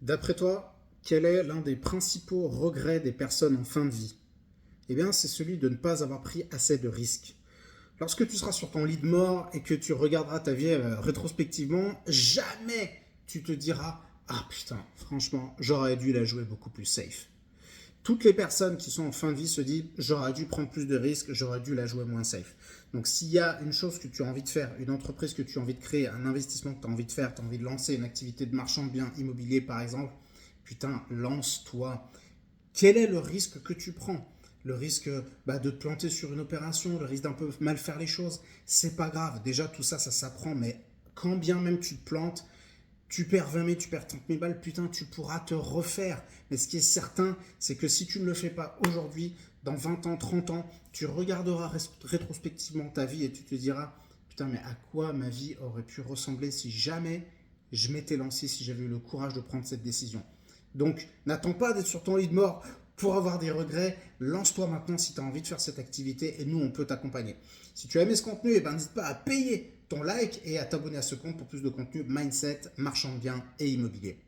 D'après toi, quel est l'un des principaux regrets des personnes en fin de vie? Eh bien, c'est celui de ne pas avoir pris assez de risques. Lorsque tu seras sur ton lit de mort et que tu regarderas ta vie rétrospectivement, jamais tu te diras: ah putain, franchement, j'aurais dû la jouer beaucoup plus safe. Toutes les personnes qui sont en fin de vie se disent: j'aurais dû prendre plus de risques, j'aurais dû la jouer moins safe. Donc s'il y a une chose que tu as envie de faire, une entreprise que tu as envie de créer, un investissement que tu as envie de faire, tu as envie de lancer une activité de marchand de biens immobiliers par exemple, putain, lance-toi. Quel est le risque que tu prends? Le risque de te planter sur une opération, le risque d'un peu mal faire les choses, c'est pas grave. Déjà, tout ça, ça s'apprend, mais quand bien même tu te plantes, tu perds 20 000, tu perds 30 000 balles, putain, tu pourras te refaire. Mais ce qui est certain, c'est que si tu ne le fais pas aujourd'hui, dans 20 ans, 30 ans, tu regarderas rétrospectivement ta vie et tu te diras: putain, mais à quoi ma vie aurait pu ressembler si jamais je m'étais lancé, si j'avais eu le courage de prendre cette décision. Donc, n'attends pas d'être sur ton lit de mort pour avoir des regrets. Lance-toi maintenant si tu as envie de faire cette activité et nous, on peut t'accompagner. Si tu as aimé ce contenu, n'hésite pas à payer ton like et à t'abonner à ce compte pour plus de contenu mindset, marchand de biens et immobilier.